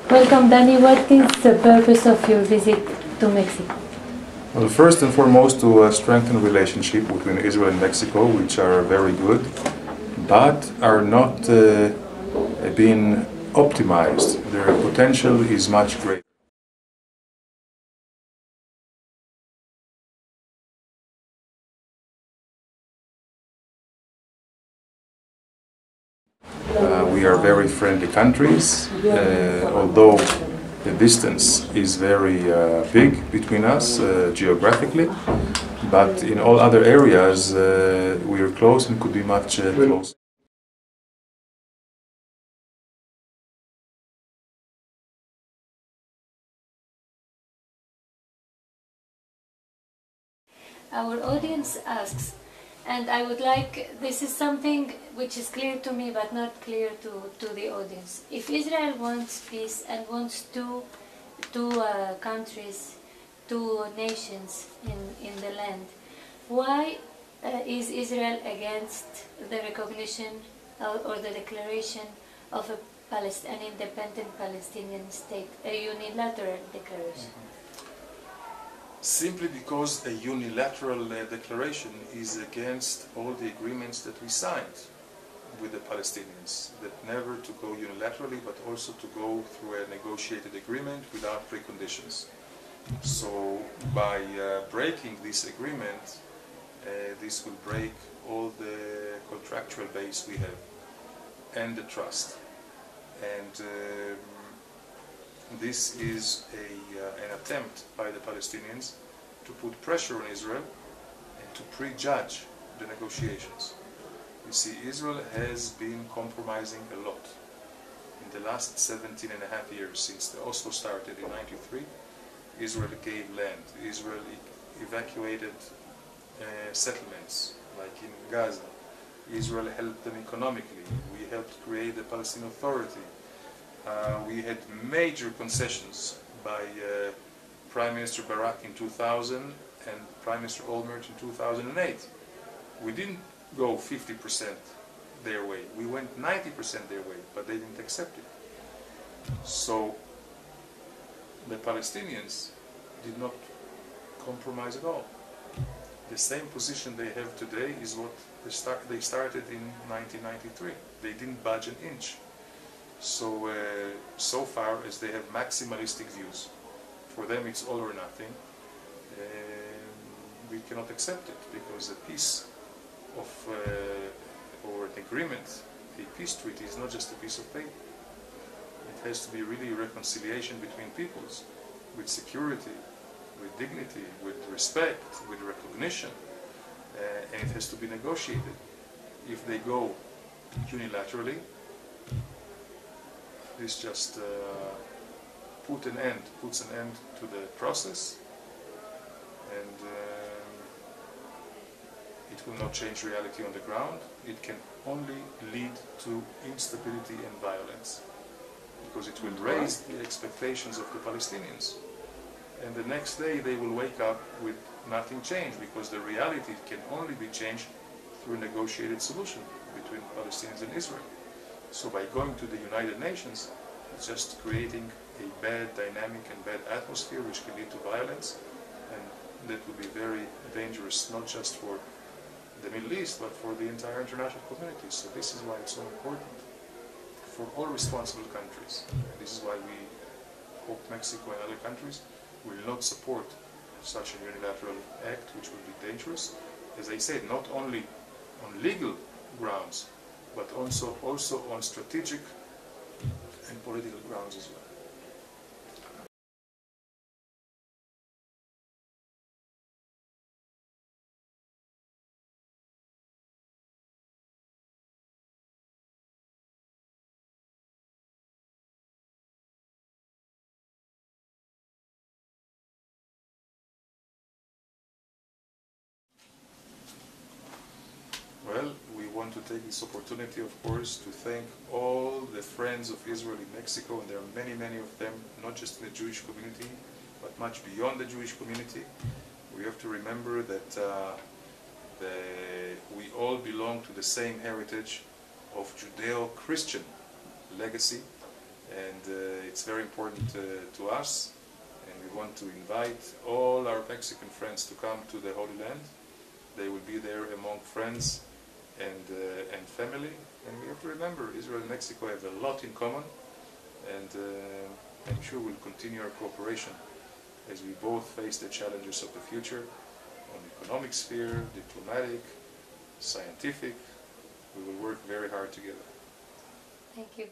Welcome, Danny. What is the purpose of your visit to Mexico? Well, first and foremost, to strengthen relationship between Israel and Mexico, which are very good, but are not being optimized. Their potential is much greater. We are very friendly countries, although the distance is very big between us geographically, but in all other areas we are close and could be much closer. Our audience asks, and I would like, this is something which is clear to me but not clear to the audience. If Israel wants peace and wants two countries, two nations in the land, why is Israel against the recognition or the declaration of an independent Palestinian state, a unilateral declaration? Simply because a unilateral declaration is against all the agreements that we signed with the Palestinians, that never to go unilaterally but also to go through a negotiated agreement without preconditions. So by breaking this agreement, this will break all the contractual base we have and the trust. And this is an attempt by the Palestinians to put pressure on Israel and to prejudge the negotiations. You see, Israel has been compromising a lot. In the last 17 and a half years, since the Oslo started in '93, Israel gave land. Israel evacuated settlements, like in Gaza. Israel helped them economically. We helped create the Palestinian Authority. We had major concessions by Prime Minister Barak in 2000 and Prime Minister Olmert in 2008. We didn't go 50% their way. We went 90% their way, but they didn't accept it. So the Palestinians did not compromise at all. The same position they have today is what they started in 1993. They didn't budge an inch. So, so far as they have maximalistic views, for them it's all or nothing, we cannot accept it, because a peace of, or an agreement, a peace treaty is not just a piece of paper. It has to be really a reconciliation between peoples, with security, with dignity, with respect, with recognition, and it has to be negotiated. If they go unilaterally, this just puts an end to the process, and it will not change reality on the ground. It can only lead to instability and violence, because it will raise the expectations of the Palestinians. And the next day they will wake up with nothing changed, because the reality can only be changed through a negotiated solution between Palestinians and Israel. So by going to the United Nations, it's just creating a bad dynamic and bad atmosphere which can lead to violence, and that would be very dangerous, not just for the Middle East, but for the entire international community. So this is why it's so important for all responsible countries. And this is why we hope Mexico and other countries will not support such a unilateral act, which would be dangerous, as I said, not only on legal grounds, but also on strategic and political grounds as well. Well, we want to take this opportunity, of course, to thank all the friends of Israel in Mexico, and there are many, many of them, not just in the Jewish community, but much beyond the Jewish community. We have to remember that we all belong to the same heritage of Judeo-Christian legacy, and it's very important to us, and we want to invite all our Mexican friends to come to the Holy Land. They will be there among friends and family, and we have to remember Israel and Mexico have a lot in common, and I'm sure we'll continue our cooperation as we both face the challenges of the future on the economic sphere, diplomatic, scientific. We will work very hard together. Thank you.